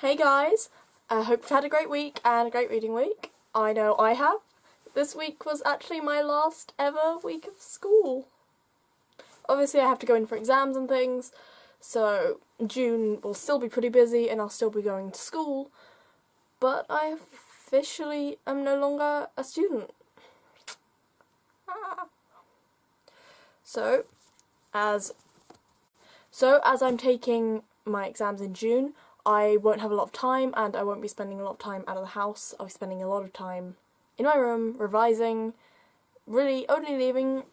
Hey guys, I hope you've had a great week and a great reading week. I know I have. This week was actually my last ever week of school. Obviously I have to go in for exams and things, so June will still be pretty busy and I'll still be going to school, but I officially am no longer a student. So as I'm taking my exams in June, I won't have a lot of time and I won't be spending a lot of time out of the house. I'll be spending a lot of time in my room, revising, really only leaving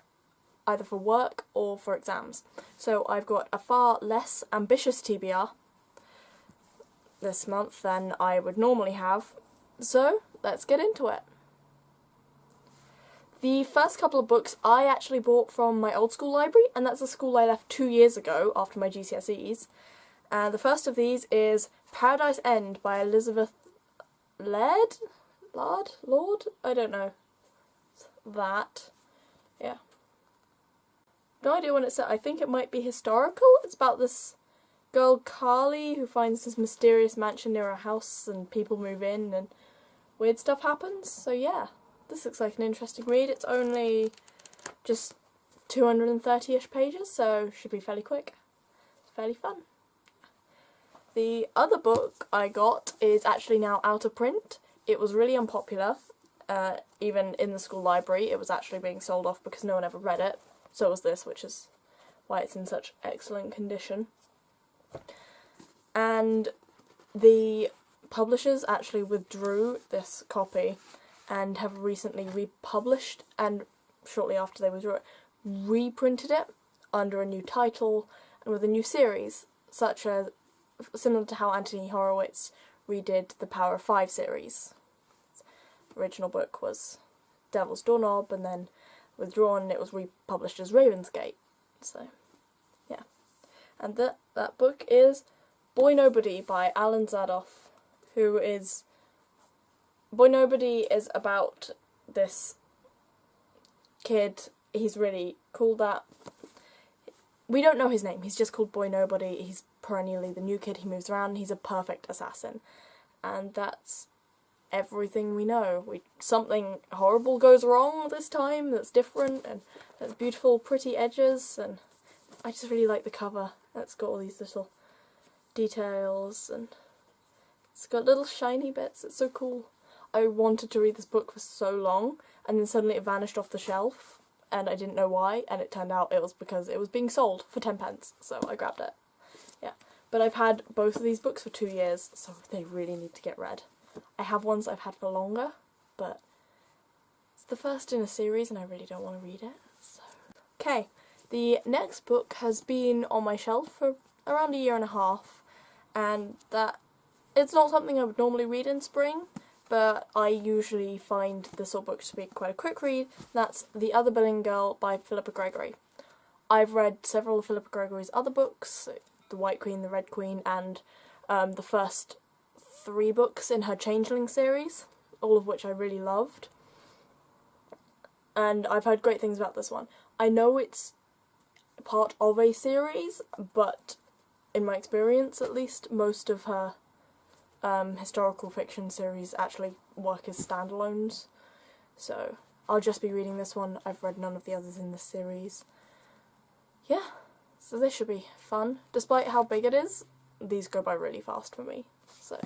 either for work or for exams. So I've got a far less ambitious TBR this month than I would normally have. So let's get into it. The first couple of books I actually bought from my old school library, and that's a school I left 2 years ago after my GCSEs. And the first of these is Paradise End by Elizabeth Laird? Lord? I don't know. That. Yeah. No idea when it's set. I think it might be historical. It's about this girl Carly who finds this mysterious mansion near her house and people move in and weird stuff happens. So yeah, this looks like an interesting read. It's only just 230-ish pages, so should be fairly quick. It's fairly fun. The other book I got is actually now out of print. It was really unpopular, even in the school library. It was actually being sold off because no one ever read it. So was this, which is why it's in such excellent condition. And the publishers actually withdrew this copy and have recently republished, and shortly after they withdrew it, reprinted it under a new title and with a new series, such as similar to how Anthony Horowitz redid the Power of Five series. The original book was Devil's Doorknob and then withdrawn and it was republished as Ravensgate. So, yeah. And that book is Boy Nobody by Alan Zadoff, who is... Boy Nobody is about this kid. He's really called that. We don't know his name, he's just called Boy Nobody. He's perennially the new kid, he moves around, he's a perfect assassin. And that's everything we know. Something horrible goes wrong this time that's different, and there's beautiful, pretty edges, and I just really like the cover. It's got all these little details, and it's got little shiny bits. It's so cool. I wanted to read this book for so long, and then suddenly it vanished off the shelf. And I didn't know why, and it turned out it was because it was being sold for 10p, so I grabbed it. Yeah, but I've had both of these books for 2 years, so they really need to get read. I have ones I've had for longer, but it's the first in a series and I really don't want to read it, so... Okay, the next book has been on my shelf for around 1.5 years, and that... It's not something I would normally read in spring, but I usually find this sort of book to be quite a quick read. That's The Other Boleyn Girl by Philippa Gregory. I've read several of Philippa Gregory's other books, The White Queen, The Red Queen, and the first 3 books in her Changeling series, all of which I really loved. And I've heard great things about this one. I know it's part of a series, but in my experience at least, most of her historical fiction series actually work as standalones, so I'll just be reading this one. I've read none of the others in this series. Yeah, so this should be fun. Despite how big it is, these go by really fast for me. So,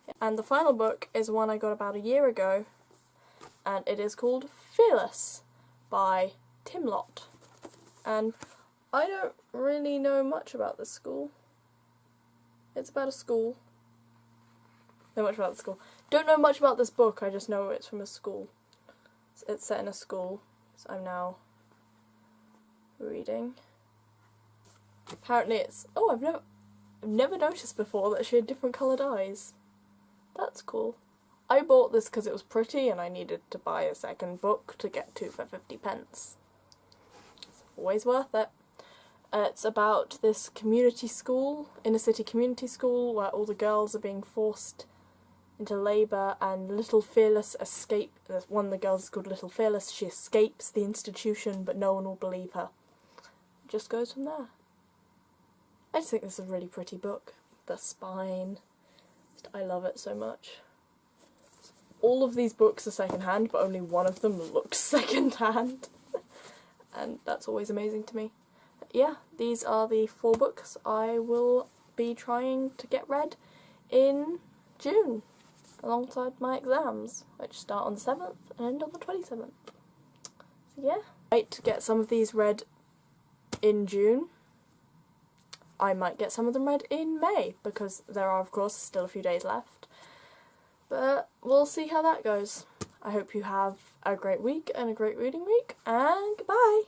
yeah. And the final book is one I got about 1 year ago, and it is called Fearless by Lott. And I don't really know much about this school. It's about a school. Know much about the school. Don't know much about this book, I just know it's from a school. It's set in a school, so I'm now reading. Apparently it's... Oh, I've never noticed before that she had different coloured eyes. That's cool. I bought this because it was pretty and I needed to buy a second book to get 2 for 50p. It's always worth it. It's about this community school, inner city community school, where all the girls are being forced into labour, and Little Fearless one of the girls is called Little Fearless. She escapes the institution, but no one will believe her. It just goes from there. I just think this is a really pretty book. The spine, I love it so much. All of these books are secondhand, but only one of them looks secondhand. And that's always amazing to me. But yeah, these are the 4 books I will be trying to get read in June, alongside my exams, which start on the 7th and end on the 27th. So yeah, I might get some of these read in June. I might get some of them read in May, because there are, of course, still a few days left. But we'll see how that goes. I hope you have a great week and a great reading week, and goodbye!